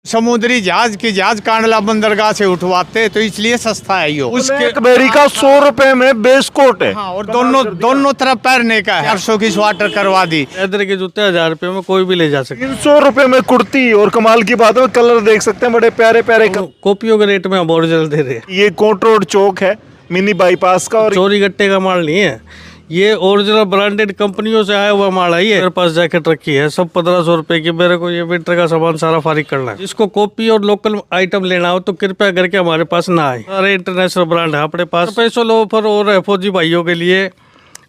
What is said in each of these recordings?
समुद्री जहाज की जहाज कांडला बंदरगाह से उठवाते, तो इसलिए सस्ता है ये। उसके एक बेरी का 100 रुपए में बेस कोट है। हाँ, और दोनों तरफ पैरने का है। 400 की स्वेटर करवा दी। लेदर के जूते 1000 रुपए में कोई भी ले जा सकता है। 300 रुपए में कुर्ती, और कमाल की बात है कलर देख सकते हैं, बड़े प्यारे प्यारे कॉपियों के रेट में हम ओरिजिनल दे रहे हैं। ये कोट रोड चौक है मिनी बाईपास का, और चोरी गट्टे का माल नहीं है, ये ओरिजिनल ब्रांडेड कंपनियों से आया हुआ माल है। ये मेरे पास जैकेट रखी है सब 1500 रुपए की। मेरे को ये विंटर का सामान सारा फारिग करना है। जिसको कॉपी और लोकल आइटम लेना हो तो कृपया करके हमारे पास ना आए। सारे इंटरनेशनल ब्रांड है अपने पास। स्पेशल ऑफर और है फौजी भाइयों के लिए,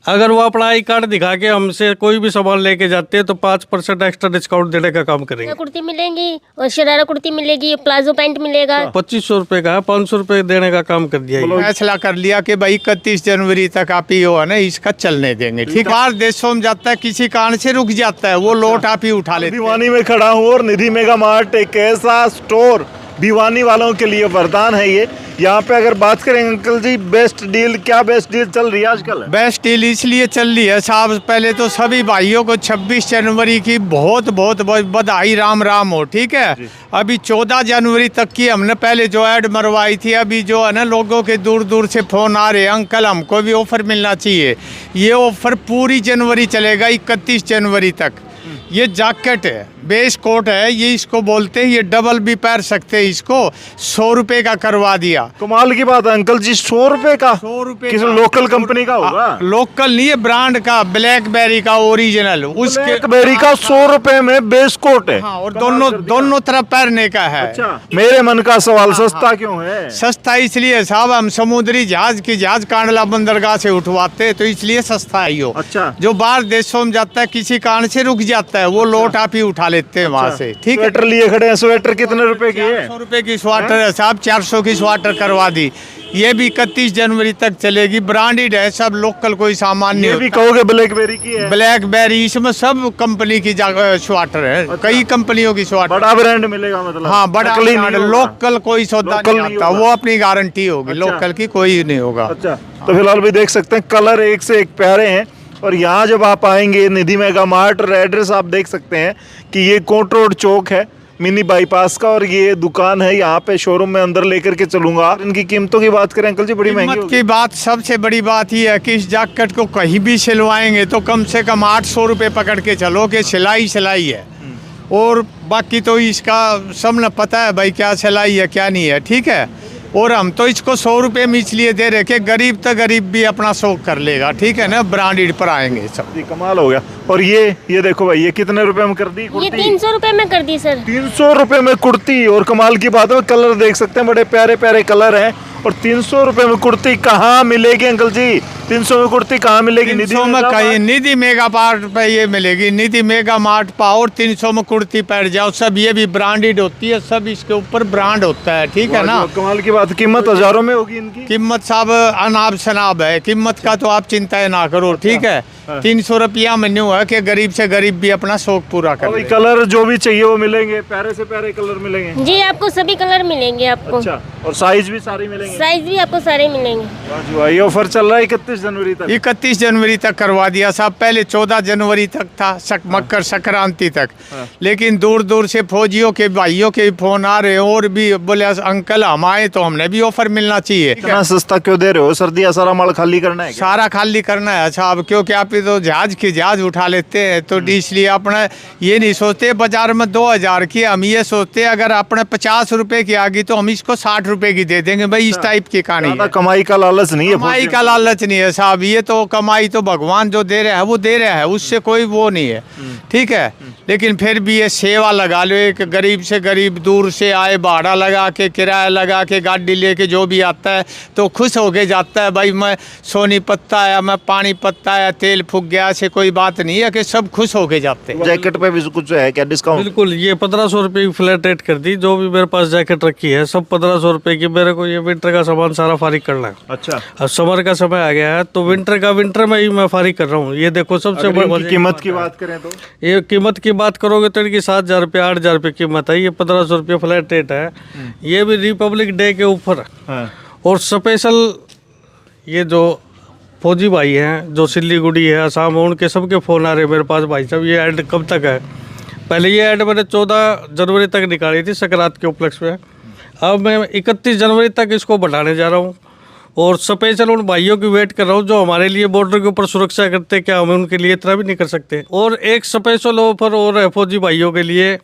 अगर वो अपना आई कार्ड दिखा के हमसे कोई भी सामान लेके जाते हैं तो 5% एक्स्ट्रा डिस्काउंट देने का काम करेंगे। कुर्ती मिलेगी और शरारा कुर्ती मिलेगी, प्लाजो पैंट मिलेगा। 2500 रुपए का है, 500 रुपए देने का काम कर दिया। फैसला कर लिया कि भाई 31 जनवरी तक आप ही हो ना इसका चलने देंगे। ठीक, बाहर देशों में जाता है किसी कारण से रुक जाता है, वो लोट आप ही उठा लेते। भिवानी में खड़ा हूँ और निधि मेगा मार्ट एक ऐसा स्टोर भिवानी वालों के लिए वरदान है ये। यहाँ पे अगर बात करें अंकल जी, बेस्ट डील, क्या बेस्ट डील चल रही है आजकल? बेस्ट डील इसलिए चल रही है साहब, पहले तो सभी भाइयों को 26 जनवरी की बहुत बहुत बधाई, राम राम हो। ठीक है, अभी 14 जनवरी तक की हमने पहले जो ऐड मरवाई थी, अभी जो है ना लोगों के दूर दूर से फोन आ रहे हैं, अंकल हमको भी ऑफर मिलना चाहिए। ये ऑफर पूरी जनवरी चलेगा, 31 जनवरी तक। ये जैकेट है, बेस कोट है, ये इसको बोलते हैं, ये डबल भी पहन सकते हैं। इसको 100 रुपए का करवा दिया। कमाल की बात है अंकल जी, 100 रुपए का? 100 रुपए किसी लोकल कंपनी का होगा? लोकल नहीं है, ब्रांड का, ब्लैकबेरी का ओरिजिनल। उसके ब्लैकबेरी का 100 रुपए में बेस कोट है। हाँ, और दोनों तरफ पहनने का है। अच्छा, मेरे मन का सवाल, सस्ता क्यों है? सस्ता इसलिए साहब, हम समुद्री जहाज की जहाज कांडला बंदरगाह से उठवाते, तो इसलिए सस्ता है ये। अच्छा, जो बाहर देशों में जाता है किसी कारण से रुक जाता है, वो लोट आप ही उठा लेते हैं वहाँ से। ठीक है, स्वेटर लिए खड़े हैं, स्वेटर कितने रुपए की है? 400 रुपए की स्वेटर है साहब, 400 की स्वेटर करवा दी। ये भी 31 जनवरी तक चलेगी, ब्रांडेड है सब, लोकल कोई सामान नहीं। ये भी कहोगे ब्लैकबेरी की है? ब्लैकबेरी, इसमें सब कंपनी की स्वेटर है। अच्छा। कई कंपनियों की स्वेटर। बड़ा ब्रांड मिलेगा मतलब? हाँ, बड़ा नकली नहीं ब्रांड, होगा? लोकल कोई सौदा लोकल नहीं नहीं आता, होगा। वो अपनी गारंटी होगी। अच्छा। लोकल की कोई नहीं होगा। अच्छा, तो फिलहाल भी देख सकते हैं कलर एक से एक प्यारे हैं। और यहाँ जब आप आएंगे निधि मेगा मार्ट, और एड्रेस आप देख सकते हैं कि ये कोट रोड चौक है मिनी बाईपास का, और ये दुकान है। यहाँ पे शोरूम में अंदर लेकर के चलूंगा। इनकी कीमतों की बात करें अंकल जी, बड़ी महंगी कीमत होगी? की बात, सबसे बड़ी बात यह है कि इस जैकेट को कहीं भी सिलवाएंगे तो कम से कम 800 रुपये पकड़ के चलो कि सिलाई है। और बाकी तो इसका सब न पता है भाई क्या सिलाई है क्या नहीं है। ठीक है, और हम तो इसको 100 रुपये में इसलिए दे रहे कि गरीब तो गरीब भी अपना शौक कर लेगा। ठीक है ना, ब्रांडेड पर आएंगे सब। जी, कमाल हो गया। और ये देखो भाई, ये कितने रुपए में कर दी ये कुर्ती? 300 रुपए में कर दी सर। 300 रुपए में कुर्ती, और कमाल की बात है कलर देख सकते हैं, बड़े प्यारे प्यारे कलर हैं। और 300 रुपए में कुर्ती कहाँ मिलेगी अंकल जी? 300 में कुर्ती कहाँ मिलेगी? 300 में कहीं निधि मेगा मार्ट पे ये मिलेगी। निधि मेगा मार्ट पाओ और 300 में कुर्ती पहन जाओ। सब ये भी ब्रांडेड होती है, सब इसके ऊपर ब्रांड होता है। ठीक है ना, कमाल की बात। कीमत हजारों में होगी इनकी? कीमत साहब अनाब शनाब है, कीमत का तो आप चिंता ना करो। ठीक है, 300 रुपया में न्यू है कि गरीब से गरीब भी अपना शौक पूरा कर ले। कलर जो भी चाहिए वो मिलेंगे, प्यारे से प्यारे कलर मिलेंगे? जी, आपको सभी कलर मिलेंगे आपको। अच्छा, और साइज भी सारे मिलेंगे? साइज भी आपको सारे मिलेंगे। वाह जी वाह, ये ऑफर चल रहा है 31 जनवरी तक? 31 जनवरी तक करवा दिया साहब, पहले 14 जनवरी तक था, मकर संक्रांति तक। लेकिन दूर दूर से फौजियों के भाइयों के फोन आ रहे हैं, और भी बोले अंकल हम आए तो हमने भी ऑफर मिलना चाहिए। इतना सस्ता क्यों दे रहे हो? सर्दियाँ सारा माल खाली करना है क्या? सारा खाली करना है साहब, क्योंकि आप तो जहाज की जहाज उठा लेते हैं, तो इसलिए अपने ये नहीं सोचते बाजार में 2000 की, हम ये सोचते अगर अपने 50 रुपए की आ गई तो हम इसको 60 रुपए की दे देंगे भाई। इस टाइप की कहानी है। कमाई का लालच नहीं है? कमाई का लालच नहीं है साहब, ये तो कमाई तो भगवान जो दे रहे हैं वो दे रहे हैं, उससे कोई वो नहीं है। ठीक है, लेकिन फिर भी ये सेवा लगा लो, एक गरीब से गरीब दूर से आए, भाड़ा लगा के, किराया लगा के, गाड़ी लेके जो भी आता है तो खुश होके जाता है भाई। मैं सोनी पत्ता आया, मैं पानी पत्ता आया, तेल फूक गया, ऐसे कोई बात नहीं है कि सब खुश होके जाते हैं। जैकेट पे भी कुछ है क्या डिस्काउंट? बिल्कुल, ये 1500 रुपए की फ्लैट रेट कर दी। जो भी मेरे पास जैकेट रखी है सब 1500 रुपए की। मेरे को ये विंटर का सामान सारा फारिग करना है। अच्छा, अब समर का समय आ गया है तो विंटर में ही मैं फारिग कर रहा हूँ। ये देखो सबसे बड़ी कीमत की बात करें तो ये कीमत की बात करोगे तो इनकी 7000 रुपये 8000 रुपये कीमत है। ये 1500 रुपये फ्लैट रेट है। ये भी रिपब्लिक डे के ऊपर। और स्पेशल ये जो फौजी भाई हैं जो सिल्लीगुड़ी है, असम है, उनके सबके फ़ोन आ रहे हैं मेरे पास, भाई साहब ये ऐड कब तक है? पहले ये ऐड मैंने 14 जनवरी तक निकाली थी संक्रांत के उपलक्ष्य में। अब मैं 31 जनवरी तक इसको बढ़ाने जा रहा हूँ और स्पेशल उन भाइयों की वेट कर रहा हूँ जो हमारे लिए बॉर्डर के ऊपर सुरक्षा करते हैं। क्या हम उनके लिए इतना भी नहीं कर सकते? और एक स्पेशल ऑफर और है फौजी भाइयों के लिए,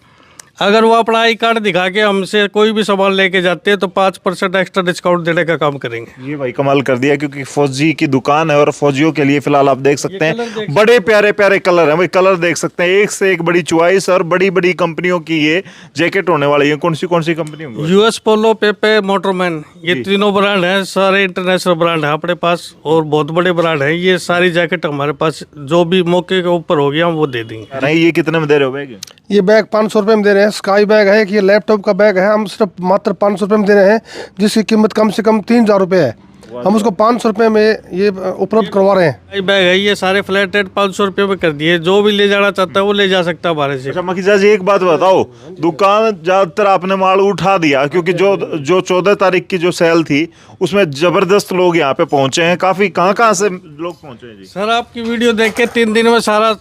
अगर वो अपना आई कार्ड दिखा के हमसे कोई भी सामान लेके जाते हैं तो 5% एक्स्ट्रा डिस्काउंट देने का काम करेंगे। ये भाई कमाल कर दिया, क्योंकि फौजी की दुकान है और फौजियों के लिए फिलहाल आप देख सकते हैं बड़े प्यारे प्यारे कलर हैं भाई। कलर देख सकते हैं, एक से एक बड़ी चॉइस और बड़ी बड़ी कंपनियों की ये जैकेट होने वाली है। कौन सी कंपनी होंगी? यूएस पोलो, पेपे, मोटरमैन, ये तीनों ब्रांड हैं, सारे इंटरनेशनल ब्रांड हैं अपने पास और बहुत बड़े ब्रांड हैं। ये सारी जैकेट हमारे पास जो भी मौके के ऊपर हो गया हम वो दे देंगे। नहीं, ये कितने में दे रहे हो बैग? ये बैग 500 रुपये में दे रहे हैं। स्काई बैग है कि ये लैपटॉप का बैग है, हम सिर्फ मात्र 500 रुपये में दे रहे हैं, जिसकी कीमत कम से कम 3000 रुपये है। हम उसको 500 रुपये में ये उपलब्ध करवा रहे हैं। ये बैग है, ये सारे फ्लैट रेट 500 रुपये में कर दिए। जो भी ले जाना चाहता है वो ले जा सकता है हमारे से। अच्छा मखीजा जी, एक बात बताओ, दुकान ज्यादातर आपने माल उठा दिया क्योंकि जो 14 तारीख की जो सेल थी उसमें जबरदस्त लोग यहाँ पे पहुंचे हैं। काफी कहाँ से लोग पहुंचे हैं जी? सर आपकी वीडियो देख के 3 दिन में सारा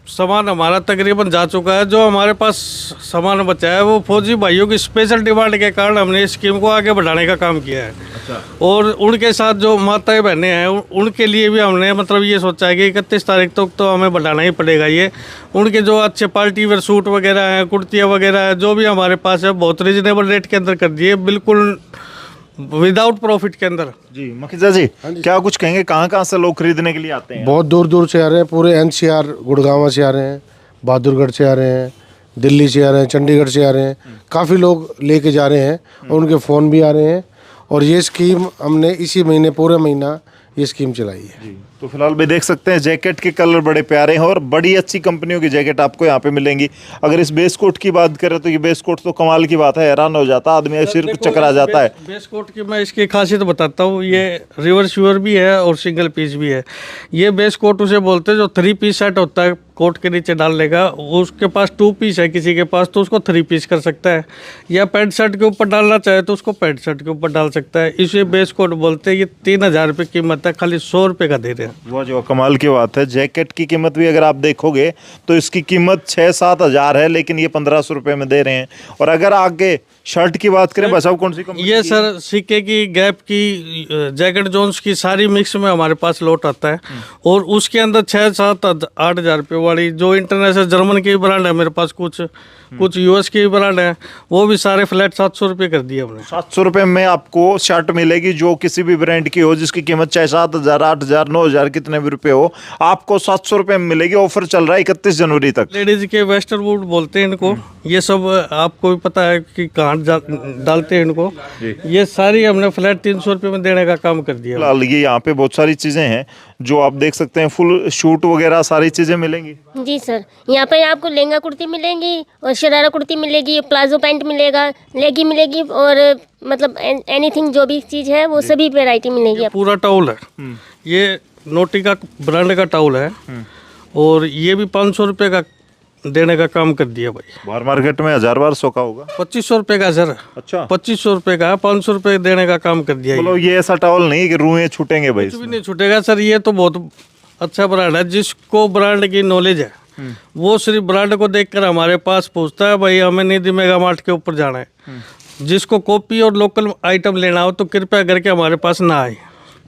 सामान हमारा तकरीबन जा चुका है। जो हमारे पास सामान बचा है वो फौजी भाइयों की स्पेशल डिमांड के कारण हमने इस स्कीम को आगे बढ़ाने का काम किया है। अच्छा। और उनके साथ जो माताएं बहनें हैं उनके लिए भी हमने मतलब ये सोचा है कि 31 तारीख तक तो हमें बढ़ाना ही पड़ेगा। ये उनके जो अच्छे पार्टी वेयर सूट वगैरह हैं, कुर्तियाँ वगैरह हैं, जो भी हमारे पास है बहुत रिजनेबल रेट के अंदर कर दिए, बिल्कुल विदाउट प्रॉफिट के अंदर। जी मखीजा जी, क्या कुछ कहेंगे? कहाँ से लोग खरीदने के लिए आते हैं? बहुत दूर दूर से आ रहे हैं, पूरे NCR गुड़गांव से आ रहे हैं, बहादुरगढ़ से आ रहे हैं, दिल्ली से आ रहे हैं, चंडीगढ़ से आ रहे हैं। काफ़ी लोग लेके जा रहे हैं और उनके फ़ोन भी आ रहे हैं। और ये स्कीम हमने इसी महीने पूरे महीना ये स्कीम चलाई है। जी, तो फिलहाल भी देख सकते हैं जैकेट के कलर बड़े प्यारे हैं और बड़ी अच्छी कंपनियों की जैकेट आपको यहाँ पे मिलेंगी। अगर इस बेस कोट की बात करें तो ये बेस कोट तो कमाल की बात है, हैरान हो जाता है आदमी, सिर को चकरा जाता है। बेस कोट की मैं इसकी खासियत बताता हूँ। ये रिवर्स व्यूअर भी है और सिंगल पीस भी है। ये बेस कोट उसे बोलते हैं जो 3 पीस सेट होता है कोट के नीचे डालने का। उसके पास 2 पीस है किसी के पास तो उसको 3 पीस कर सकता है, या पैंट शर्ट के ऊपर डालना चाहे तो उसको पैंट शर्ट के ऊपर डाल सकता है। इसे बेस कोट बोलते हैं। ये 3000 रुपये कीमत है, खाली 100 रुपये का दे रहे हैं। वो जो कमाल की बात है, जैकेट की कीमत भी अगर आप देखोगे तो इसकी कीमत 6-7 हज़ार है, लेकिन ये 1500 रुपये में दे रहे हैं। और अगर आगे शर्ट की बात करें, बस अब कौन सी कंपनी? ये सर सिक्के की, गैप की, जैकेट जोन्स की सारी मिक्स में हमारे पास लोट आता है। और उसके अंदर 6-7-8 हज़ार रुपये वाली जो इंटरनेशनल जर्मन की ब्रांड है मेरे पास, कुछ यूएस की ब्रांड है, वो भी सारे फ्लैट 700 रुपये कर दिए हमने। 700 रुपये में आपको शर्ट मिलेगी जो किसी भी ब्रांड की हो, जिसकी कीमत चाहे 7,000, 8,000, 9,000 कितने भी रुपये हो, आपको 700 रुपये में मिलेगी। ऑफर चल रहा है 31 जनवरी तक। लेडीज के वेस्टर्न वुड बोलते हैं इनको। ये सब आपको भी पता है कि कहाँ डालते हैं इनको। ये सारी हमने फ्लैट 300 रुपये में देने का काम कर दिया। फिलहाल ये यहाँ पे बहुत सारी चीज़ें हैं जो आप देख सकते हैं, फुल शूट वगैरह सारी चीज़ें मिलेंगी। जी सर, यहाँ पे आपको लहंगा कुर्ती मिलेंगी और शरारा कुर्ती मिलेगी, प्लाजो पैंट मिलेगा, लेगी मिलेगी और मतलब एनीथिंग जो भी चीज़ है वो सभी वैरायटी मिलेगी। पूरा टाउल है, ये नोटिका ब्रांड का टाउल है और ये भी 500 रुपये का देने का काम कर दिया भाई। बाहर मार्केट में 1000-1200 का होगा। 2500 रुपये का सर। अच्छा, 2500 रुपये का 500 रुपये देने का काम कर दिया। बोलो ये ऐसा टॉवल नहीं कि रुएं छूटेंगे भाई? कुछ भी नहीं छूटेगा सर। ये तो बहुत अच्छा ब्रांड है। जिसको ब्रांड की नॉलेज है वो सिर्फ ब्रांड को देखकर हमारे पास पूछता है भाई हमें निधि मेगा मार्ट के ऊपर जाना है। जिसको कॉपी और लोकल आइटम लेना हो तो कृपया करके हमारे पास ना आए।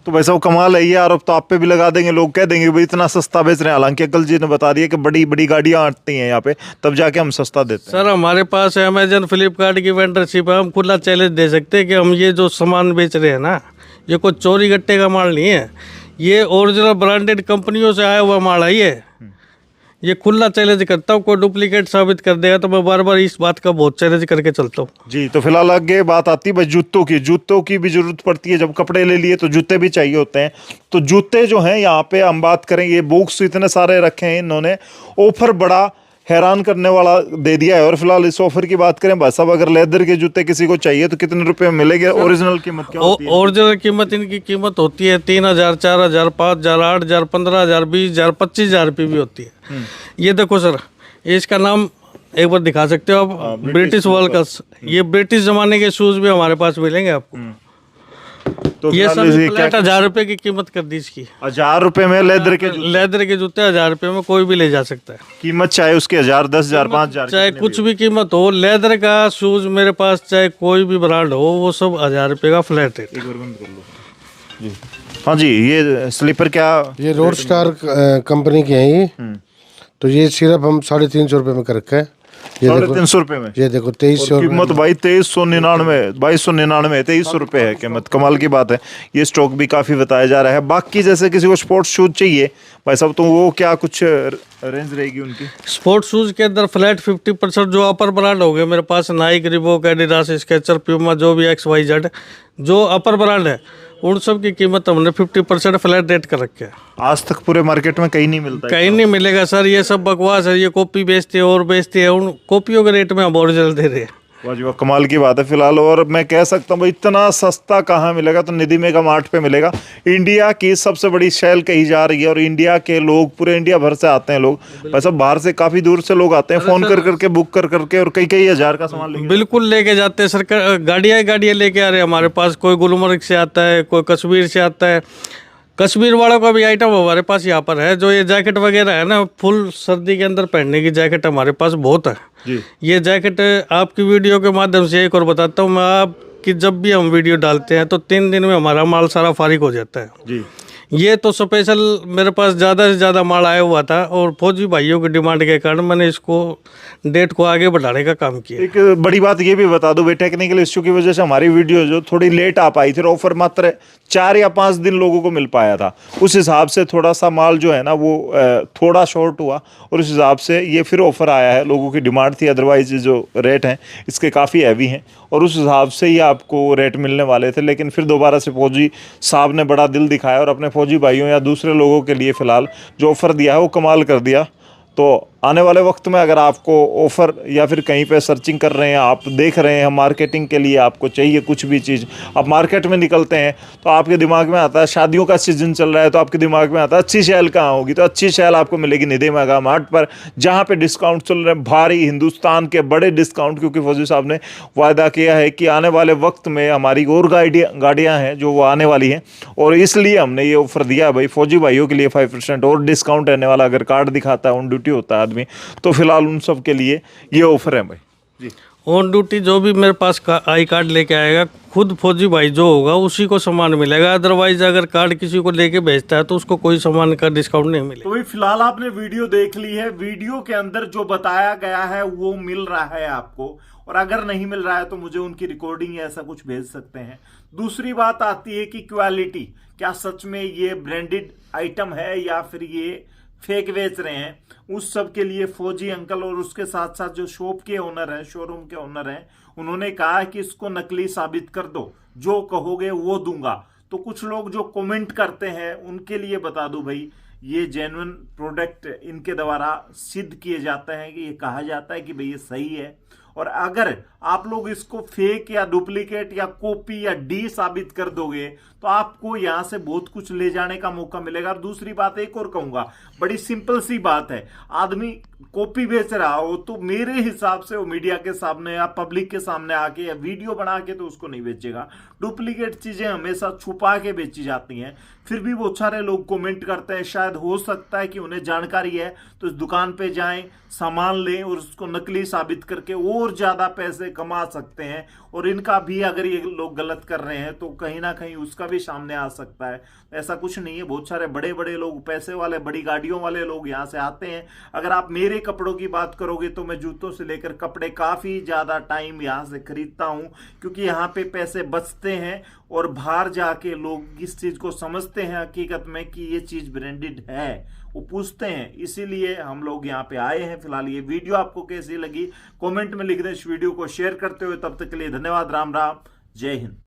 तो वैसा वो कमाल है ये आरोप तो आप पे भी लगा देंगे, लोग कह देंगे भाई इतना सस्ता बेच रहे हैं। हालांकि अकल जी ने बता दिया कि बड़ी बड़ी गाड़ियां आती हैं यहाँ पे, तब जाके हम सस्ता देते हैं। सर हमारे पास अमेजन, फ्लिपकार्ट की वेंडरशिप है। हम खुला चैलेंज दे सकते हैं कि हम ये जो सामान बेच रहे हैं ना, ये कोई चोरी गट्टे का माल नहीं है। ये ओरिजिनल ब्रांडेड कंपनियों से आया हुआ माल है। ये खुला चैलेंज करता हूँ। कोई डुप्लीकेट साबित कर देगा तो मैं बार बार इस बात का बहुत चैलेंज करके चलता हूँ। जी, तो फिलहाल आगे बात आती है भाई जूतों की भी जरूरत पड़ती है। जब कपड़े ले लिए तो जूते भी चाहिए होते हैं। तो जूते जो हैं यहाँ पे हम बात करें, ये बॉक्स इतने सारे रखे हैं इन्होंने, ऑफर बड़ा हैरान करने वाला दे दिया है। और फिलहाल इस ऑफर की बात करें भाई साहब, अगर लेदर के जूते किसी को चाहिए तो कितने रुपए में मिलेंगे? ओरिजिनल कीमत क्या होती है? ओरिजिनल कीमत इनकी कीमत होती है 3000, 4000, 5000, 8000, 15000, 20000, 25000 रुपये भी होती है। ये देखो सर, इसका नाम एक बार दिखा सकते हो आप, ब्रिटिश वर्ल्ड का। ये ब्रिटिश जमाने के शूज भी हमारे पास मिलेंगे आपको। तो ये फिलहाल सब ये क्या फ्लैट 1000 रुपए की कीमत कर दी इसकी। 1000 रुपए में लेदर के जूते? लेदर के जूते 1000 रुपए में कोई भी ले जा सकता है। कीमत चाहे उसकी 1000, 10,000, 5,000 चाहे कुछ भी कीमत हो, लेदर का शूज मेरे पास चाहे कोई भी ब्रांड हो, वो सब 1000 रुपए का फ्लैट है। जी। हाँ जी, ये स्लीपर क्या? ये रोड स्टार कंपनी के हैं ये। तो ये सिर्फ हम 350 रुपए में कर रखा है। ये देखो 350 रुपए में? ये देखो 2300 कीमत भाई 2399, 2299, 2300 रुपए है कीमत। कमाल की बात है। ये स्टॉक भी काफी बताया जा रहा है। बाकी जैसे किसी को स्पोर्ट्स शूज चाहिए भाई साहब, तो वो क्या कुछ रेंज रहेगी उनकी? स्पोर्ट्स शूज के अंदर फ्लैट 50% जो अपर ब्रांड हो गए मेरे पास, Nike, Reebok, Adidas, Skechers, Puma, जो भी XYZ जो अपर ब्रांड है, उन सब की कीमत हमने 50% फ्लैट रेट कर रखे है। आज तक पूरे मार्केट में कहीं नहीं मिलता है? कहीं नहीं मिलेगा सर, ये सब बकवास है। ये कॉपी बेचते हैं और बेचते हैं, उन कॉपियों के रेट में हम ओरिजिनल दे रहे हैं। वाह जी वाह, कमाल की बात है। फिलहाल और मैं कह सकता हूँ भाई इतना सस्ता कहाँ मिलेगा, तो निधि मेगा मार्ट पे मिलेगा। इंडिया की सबसे बड़ी सेल कही जा रही है और इंडिया के लोग, पूरे इंडिया भर से आते हैं लोग। वैसे बाहर से काफी दूर से लोग आते हैं, फोन कर करके बुक कर करके, और कई कई हजार का सामान लेके। बिल्कुल लेके जाते हैं सर, गाड़ियाँ लेके आ रहे हैं हमारे पास। कोई गुलमर्ग से आता है, कोई कश्मीर से आता है। कश्मीर वालों का भी आइटम हमारे पास यहाँ पर है। जो ये जैकेट वगैरह है ना, फुल सर्दी के अंदर पहनने की जैकेट हमारे पास बहुत है जी। ये जैकेट आपकी वीडियो के माध्यम से एक और बताता हूँ मैं आपकी, जब भी हम वीडियो डालते हैं तो 3 दिन में हमारा माल सारा फारिग हो जाता है जी। ये तो स्पेशल मेरे पास ज़्यादा से ज़्यादा माल आया हुआ था और फौजी भाइयों की डिमांड के कारण मैंने इसको डेट को आगे बढ़ाने का काम किया। एक बड़ी बात ये भी बता दो भाई, टेक्निकल इश्यू की वजह से हमारी वीडियो जो थोड़ी लेट आ पाई थी, ऑफर मात्र 4 या 5 दिन लोगों को मिल पाया था। उस हिसाब से थोड़ा सा माल जो है ना वो थोड़ा शॉर्ट हुआ और उस हिसाब से ये फिर ऑफर आया है। लोगों की डिमांड थी, अदरवाइज जो रेट हैं इसके काफ़ी हैवी हैं और उस हिसाब से ही आपको रेट मिलने वाले थे। लेकिन फिर दोबारा से फौजी साहब ने बड़ा दिल दिखाया और अपने फौजी भाइयों या दूसरे लोगों के लिए फ़िलहाल जो ऑफ़र दिया है वो कमाल कर दिया। तो आने वाले वक्त में अगर आपको ऑफ़र या फिर कहीं पे सर्चिंग कर रहे हैं, आप देख रहे हैं मार्केटिंग के लिए आपको चाहिए कुछ भी चीज़, आप मार्केट में निकलते हैं तो आपके दिमाग में आता है, शादियों का सीजन चल रहा है तो आपके दिमाग में आता है अच्छी सेल कहाँ होगी, तो अच्छी सेल आपको मिलेगी निधि मेगा मार्ट पर, जहाँ पे डिस्काउंट चल रहे हैं भारी, हिंदुस्तान के बड़े डिस्काउंट। क्योंकि फौजी साहब ने वायदा किया है कि आने वाले वक्त में हमारी और गाड़ियाँ हैं जो वो आने वाली हैं और इसलिए हमने ये ऑफ़र दिया है भाई फौजी भाइयों के लिए 5% और डिस्काउंट रहने वाला। अगर कार्ड दिखाता है, ऑन ड्यूटी होता है आदमी, तो फिलहाल उन सब के लिए ये ऑफर है भाई जी। ऑन ड्यूटी जो भी मेरे पास आई कार्ड लेके आएगा, खुद फौजी भाई जो होगा उसी को सामान मिलेगा। अदरवाइज अगर कार्ड किसी को लेके भेजता है तो उसको कोई सामान का डिस्काउंट नहीं मिलेगा। तो भाई फिलहाल आपने वीडियो देख ली है, वीडियो के अंदर जो बताया गया है वो मिल रहा है आपको, और अगर नहीं मिल रहा है तो मुझे उनकी रिकॉर्डिंग ऐसा कुछ भेज सकते हैं। दूसरी बात आती है कि क्वालिटी, क्या सच में ये ब्रांडेड आइटम है या फिर ये फेक बेच रहे हैं। उस सब के लिए फौजी अंकल और उसके साथ साथ जो शॉप के ओनर हैं, शोरूम के ओनर हैं, उन्होंने कहा है कि इसको नकली साबित कर दो, जो कहोगे वो दूंगा। तो कुछ लोग जो कमेंट करते हैं उनके लिए बता दूं भाई, ये जेन्युइन प्रोडक्ट इनके द्वारा सिद्ध किए जाते हैं कि ये कहा जाता है कि भाई ये सही है। और अगर आप लोग इसको फेक या डुप्लीकेट या कॉपी या डी साबित कर दोगे तो आपको यहां से बहुत कुछ ले जाने का मौका मिलेगा। और दूसरी बात एक और कहूंगा, बड़ी सिंपल सी बात है, आदमी कॉपी बेच रहा हो तो मेरे हिसाब से वो मीडिया के सामने या पब्लिक के सामने आके या वीडियो बना के तो उसको नहीं बेचेगा। डुप्लीकेट चीजें हमेशा छुपा के बेची जाती हैं, फिर भी वो सारे लोग कमेंट करते हैं। शायद हो सकता है कि उन्हें जानकारी है तो इस दुकान पे जाएं, सामान लें और उसको नकली साबित करके और ज्यादा पैसे कमा सकते हैं। और इनका भी अगर ये लोग गलत कर रहे हैं तो कहीं ना कहीं उसका भी सामने आ सकता है। ऐसा कुछ नहीं है, बहुत सारे बड़े बड़े लोग, पैसे वाले, बड़ी गाड़ियों वाले लोग यहाँ से आते हैं। अगर आप मेरे कपड़ों की बात करोगे तो मैं जूतों से लेकर कपड़े काफी ज्यादा टाइम यहाँ से खरीदता हूँ, क्योंकि यहाँ पे पैसे बचते हैं और बाहर जाके लोग इस चीज को समझते हैं हकीकत में कि ये चीज ब्रांडेड है, वो पूछते हैं। इसीलिए हम लोग यहाँ पे आए हैं। फिलहाल ये वीडियो आपको कैसी लगी कमेंट में लिख दें, इस वीडियो को शेयर करते हुए। तब तक के लिए धन्यवाद, राम राम, जय हिंद।